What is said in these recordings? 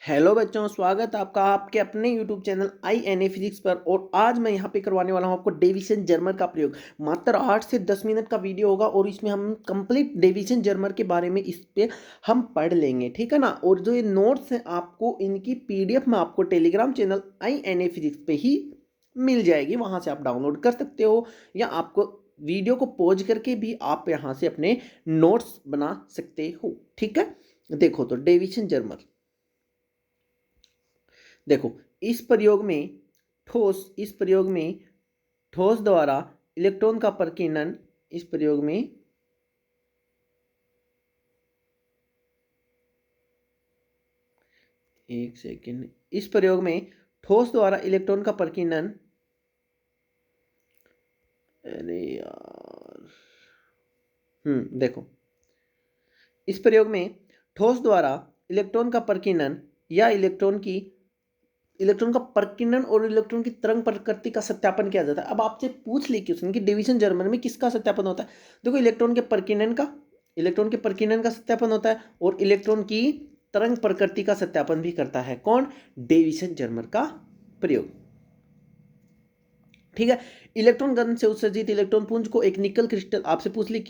Hello बच्चों, स्वागत है आपका आपके अपने YouTube channel I N A physics पर। और आज मैं यहाँ पे करवाने वाला हूँ आपको डेविसन जर्मर का प्रयोग। मात्र 8 से 10 मिनट का वीडियो होगा और इसमें हम कंप्लीट डेविसन जर्मर के बारे में इस पे हम पढ़ लेंगे, ठीक है ना। और जो ये नोट्स हैं आपको इनकी PDF में आपको Telegram channel I N A physics पे ही मिल जाएगी, वहाँ से आप डाउनलोड कर सकते हो या आपको वीडियो को पॉज करके भी आप यहाँ से अपने नोट्स बना सकते हो, ठीक है। देखो तो डेविसन जर्मर देखो, इस प्रयोग में ठोस द्वारा इलेक्ट्रॉन का प्रकीर्णन इस प्रयोग में एक सेकेंड इस प्रयोग में ठोस द्वारा इलेक्ट्रॉन का प्रकीर्णन अरे यार देखो, इस प्रयोग में ठोस द्वारा इलेक्ट्रॉन का प्रकीर्णन या इलेक्ट्रॉन का प्रकीर्णन और इलेक्ट्रॉन की तरंग प्रकृति का सत्यापन किया जाता है। अब आपसे पूछ ली क्वेश्चन कि डेविसन जर्मर में किसका सत्यापन होता है। देखो, इलेक्ट्रॉन के प्रकीर्णन का सत्यापन होता है और इलेक्ट्रॉन की तरंग प्रकृति का सत्यापन भी करता है कौन? डेविसन जर्मर का प्रयोग, ठीक है। इलेक्ट्रॉन गन से उत्सर्जित इलेक्ट्रॉन पुंज को एक निकल क्रिस्टल, आपसे पूछ ली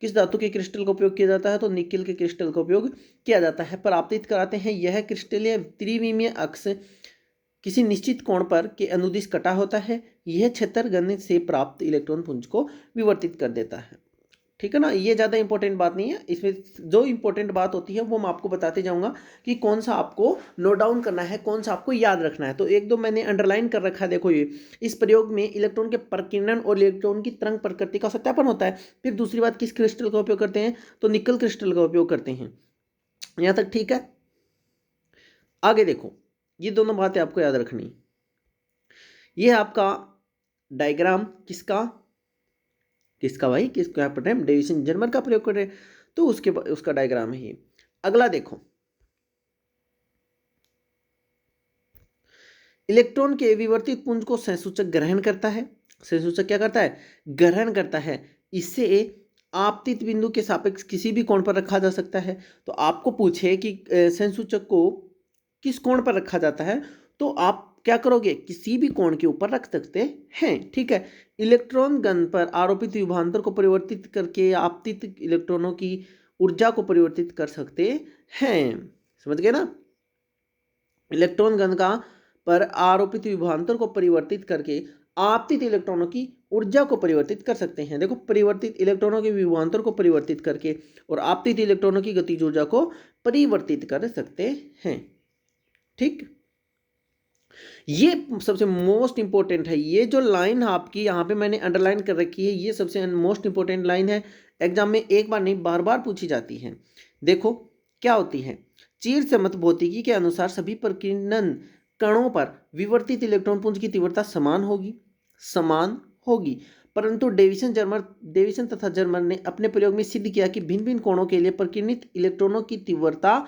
किस धातु के क्रिस्टल का उपयोग किया जाता है, तो निकल के क्रिस्टल का उपयोग किया जाता है। परावर्तित कराते हैं। यह क्रिस्टल या त्रिविमीय अक्ष किसी निश्चित कोण पर के अनुदिश कटा होता है। यह क्षेत्र गन से प्राप्त इलेक्ट्रॉन पुंज को विवर्तित कर देता है, ठीक है ना। ये ज़्यादा इंपॉर्टेंट बात नहीं है, इसमें जो इंपॉर्टेंट बात होती है वो मैं आपको बताते जाऊंगा कि कौन सा आपको नोट डाउन करना है, कौन सा आपको याद रखना है। तो एक दो मैंने अंडरलाइन कर रखा है। देखो, ये इस प्रयोग में इलेक्ट्रॉन के प्रकीर्णन और इलेक्ट्रॉन की तरंग प्रकृति का सत्यापन होता है। फिर दूसरी बात, किस क्रिस्टल का उपयोग करते हैं, तो निकल क्रिस्टल का उपयोग करते हैं। यहाँ तक ठीक है। आगे देखो, ये दोनों बातें आपको याद रखनी। ये आपका डायग्राम किसका भाई, किसका पढ़ रहे हैं, डेविसन जर्मर का प्रयोग कर रहे हैं, तो उसका डायग्राम है ये। अगला देखो, इलेक्ट्रॉन के विवर्तित पुंज को संसूचक ग्रहण करता है। संसूचक क्या करता है? ग्रहण करता है। इसे आपतित बिंदु के सापेक्ष किसी भी कोण पर रखा जा सकता है। तो आपको पूछे कि संसूचक को किस कोण पर रखा जाता है, तो आप क्या करोगे? किसी भी कोण के ऊपर रख सकते हैं, ठीक है। इलेक्ट्रॉन गन पर आरोपित विभवांतर को परिवर्तित करके आपतित इलेक्ट्रॉनों की ऊर्जा को परिवर्तित कर सकते हैं। समझ गए ना? इलेक्ट्रॉन गन का पर आरोपित विभवांतर को परिवर्तित करके आपतित इलेक्ट्रॉनों की ऊर्जा को परिवर्तित कर सकते हैं। देखो, परिवर्तित इलेक्ट्रॉनों के विभवांतर को परिवर्तित करके और आपतित इलेक्ट्रॉनों की गतिज ऊर्जा को परिवर्तित कर सकते हैं, ठीक। ये सबसे मोस्ट इंपॉर्टेंट है। ये जो लाइन आपकी यहाँ पे मैंने अंडरलाइन कर रखी है, ये सबसे मोस्ट इंपॉर्टेंट लाइन है। एग्जाम में एक बार नहीं, बार बार पूछी जाती है। देखो क्या होती है, चीर समत भौतिकी के अनुसार सभी प्रकीर्णन कणों पर विवर्तित इलेक्ट्रॉन पुंज की तीव्रता समान होगी। परंतु डेविसन तथा जर्मर ने अपने प्रयोग में सिद्ध किया कि भिन्न भिन्न कोणों के लिए प्रकीर्णित इलेक्ट्रॉनों की तीव्रता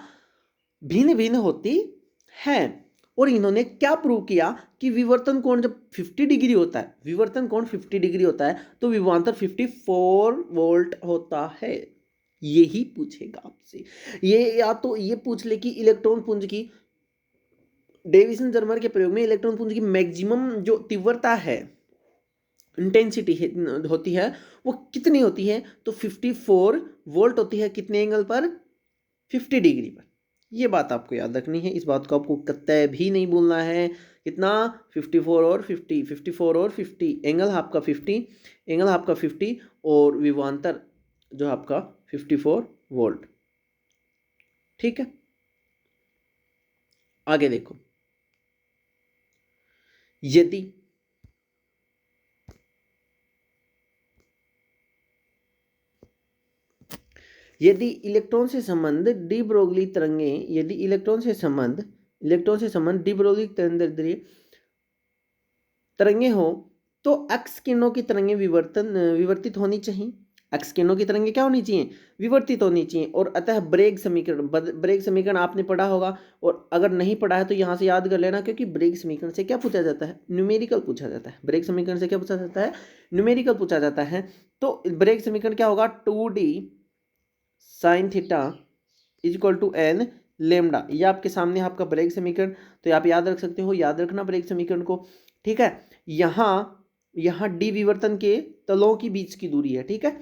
भिन्न भिन्न होती है। और इन्होंने क्या प्रूव किया कि विवर्तन कोण जब 50 डिग्री होता है, तो विभवांतर 54 वोल्ट होता है। यही पूछेगा आपसे। ये या तो ये पूछ ले कि इलेक्ट्रॉन पुंज की डेविसन जर्मर के प्रयोग में इलेक्ट्रॉन पुंज की मैक्सिमम जो तीव्रता है, इंटेंसिटी होती है, वो कितनी होती है, तो 54 वोल्ट होती है। कितने एंगल पर? 50 डिग्री पर। ये बात आपको याद रखनी है, इस बात को आपको कतई भी नहीं भूलना है। कितना? 54 और 50 एंगल आपका 50 और विभवांतर जो आपका 54 वोल्ट, ठीक है। आगे देखो, यदि इलेक्ट्रॉन से संबंध डी ब्रोगली तरंगें यदि इलेक्ट्रॉन से संबंध डी ब्रोगली तरंगें हो, तो एक्स किरणों की तरंगें विवर्तित होनी चाहिए। एक्स किरणों की तरंगें क्या होनी चाहिए? विवर्तित होनी चाहिए। और अतः ब्रेग समीकरण आपने पढ़ा होगा, और अगर नहीं पढ़ा है तो यहाँ से याद कर लेना, क्योंकि ब्रेग समीकरण से क्या पूछा जाता है? न्यूमेरिकल पूछा जाता है। ब्रेग समीकरण से क्या पूछा जाता है? न्यूमेरिकल पूछा जाता है। तो ब्रेग समीकरण क्या होगा? 2d sin theta is equal to n lambda, ये आपके सामने आपका ब्रेग समीकरण, तो आप याद रख सकते हो, याद रखना ब्रेग समीकरण को। ठीक है, यहाँ डी विवर्तन के तलों की बीच की दूरी है। ठीक है,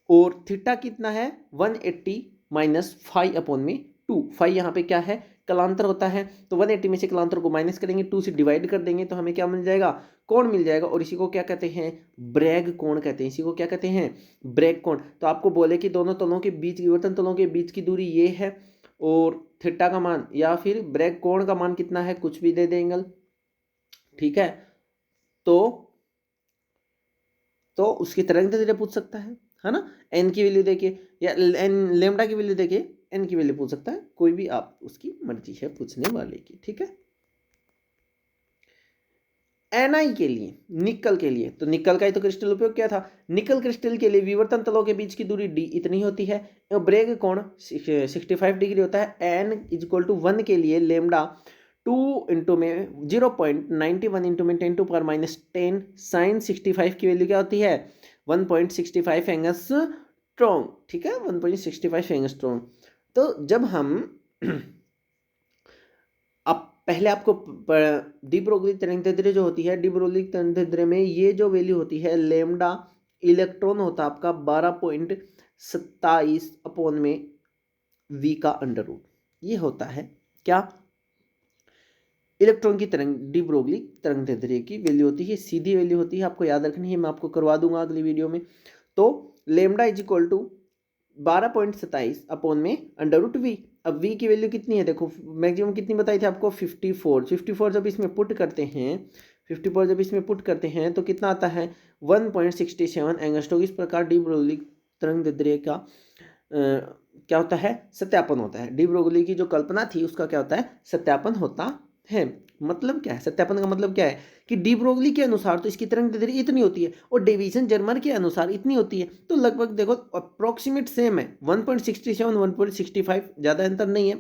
और थीटा कितना है 180 माइनस फाइव अपॉन में 2। फाइव यहाँ पे क्या है, कलांतर होता है, तो 180 में से कलांतर को माइनस करेंगे, 2 से डिवाइड कर देंगे तो हमें क्या मिल जाएगा, कोण मिल जाएगा। और इसी को क्या कहते हैं, ब्रैग कोण कहते हैं। इसी को क्या कहते हैं, ब्रैग कोण। तो आपको बोले कि दोनों तलों के बीच, विवर्तन तलों के बीच की दूरी ये है, और थीटा का मान या फिर ब्रैग कोण का मान कितना है, कुछ भी दे दे एंगल। ठीक है, तो उसकी तरंग दैर्ध्य पूछ सकता है ना, एन की वैल्यू देके या एन लेमडा की वैल्यू देके एन की वैल्यू पूछ सकता है, कोई भी आप उसकी मर्जी है पूछने वाले की। ठीक है, एनआई के लिए, निकल के लिए, तो निकल का ही तो क्रिस्टल उपयोग किया था। निकल क्रिस्टल के लिए विवर्तन तलों के बीच की दूरी डी इतनी होती है, और ब्रेग कोण 65 डिग्री होता है। एन इज इक्वल टू 1 के लिए लेमडा 2 इंटू में 0.91 इंटू में 10 टू पावर माइनस 10 साइन 65 की वैल्यू क्या होती है, 1.65 एंगस्ट्रॉम। ठीक है, 1.65 एंगस्ट्रॉम। तो जब हम अब पहले आपको डी ब्रोगली तरंग दैर्ध्य जो होती है, डी ब्रोगली तरंग दैर्ध्य में ये जो वैल्यू होती है लेमडा, इलेक्ट्रॉन होता है आपका 12.27 अपॉन में वी का अंडर रूट, ये होता है क्या, इलेक्ट्रॉन की तरंग, डी ब्रोगली तरंग दैर्ध्य की वैल्यू होती है, सीधी वैल्यू होती है, आपको याद रखनी है, मैं आपको करवा दूंगा अगली वीडियो में। तो lambda is equal to 12.27 upon में अंडर रूट वी। अब v की वैल्यू कितनी है, देखो मैक्सिमम कितनी बताई थी आपको, 54 जब इसमें पुट करते हैं, 54 जब इसमें पुट करते हैं तो कितना आता है 1.67 एंगस्ट्रॉम। इस प्रकार डी ब्रोगली तरंग दैर्ध्य का क्या होता है, सत्यापन होता है। डी ब्रोगली की जो कल्पना थी उसका क्या होता है, सत्यापन होता है। मतलब क्या है, सत्यापन का मतलब क्या है कि डी ब्रोगली के अनुसार तो इसकी तरंग दैर्ध्य इतनी होती है, और डेविसन जर्मर के अनुसार इतनी होती है, तो लगभग देखो अप्रोक्सीमेट सेम है, 1.67 1.65, ज़्यादा अंतर नहीं है,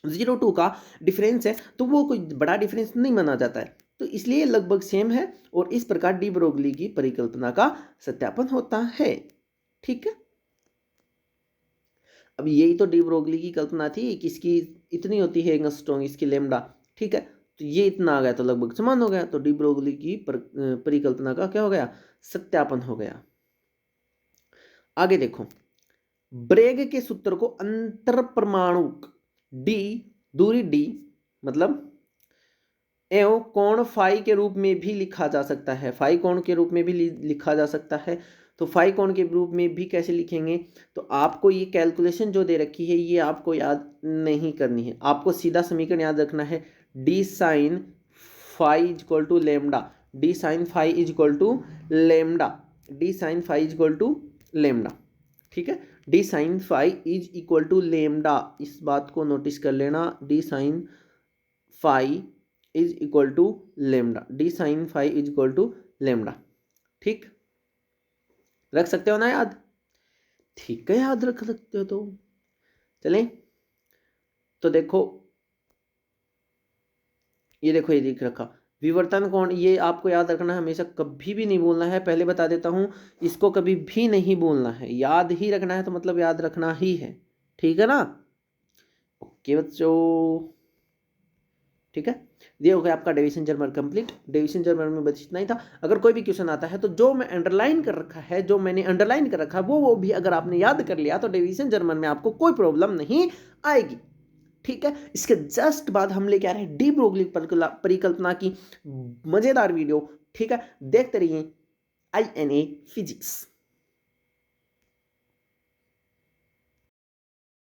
0.02 का डिफरेंस है, तो वो कोई बड़ा डिफरेंस नहीं माना जाता है, तो इसलिए लगभग सेम है, और इस प्रकार डी ब्रोगली की परिकल्पना का सत्यापन होता है। ठीक है, अब यही तो डी ब्रोगली की कल्पना थी कि इसकी इतनी होती है एंगस्ट्रॉम, इसकी लेमडा। ठीक है, तो ये इतना आ गया तो लगभग समान हो गया, तो डी ब्रोगली की परिकल्पना का क्या हो गया, सत्यापन हो गया। आगे देखो, ब्रेग के सूत्र को अंतर परमाणुक डी, दूरी डी मतलब एवं कोण फाई के रूप में भी लिखा जा सकता है, फाई कोण के रूप में भी लिखा जा सकता है। तो फाई कोण के रूप में भी कैसे लिखेंगे, तो आपको ये कैलकुलेशन जो दे रखी है ये आपको याद नहीं करनी है, आपको सीधा समीकरण याद रखना है, D sine phi is equal to lambda, D sine phi is equal to lambda, D sine phi is equal to lambda. ठीक है, D sine phi is equal to lambda, इस बात को नोटिस कर लेना, D sine phi is equal to lambda, D sine phi is equal to lambda. ठीक, रख सकते हो ना याद, ठीक है, याद रख सकते हो तो चलें। तो देखो ये देखो, ये दिख रखा विवर्तन कोण, ये आपको याद रखना है, हमेशा कभी भी नहीं बोलना है, पहले बता देता हूं, इसको कभी भी नहीं बोलना है, याद ही रखना है, तो मतलब याद रखना ही है। ठीक है ना, ओके बच्चों, ठीक है, ये हो गया आपका Davisson Germer complete. Davisson Germer में बस इतना ही था। अगर कोई भी क्वेश्चन आता है तो जो मैं अंडरलाइन कर रखा है, जो मैंने अंडरलाइन कर रखा है वो भी अगर आपने याद कर लिया तो डेविसन जर्मर में आपको कोई प्रॉब्लम नहीं आएगी। ठीक है, इसके जस्ट बाद हम लेके आ रहे हैं डी ब्रोगली परिकल्पना की मजेदार वीडियो। ठीक है, देखते रहिए INA फिजिक्स।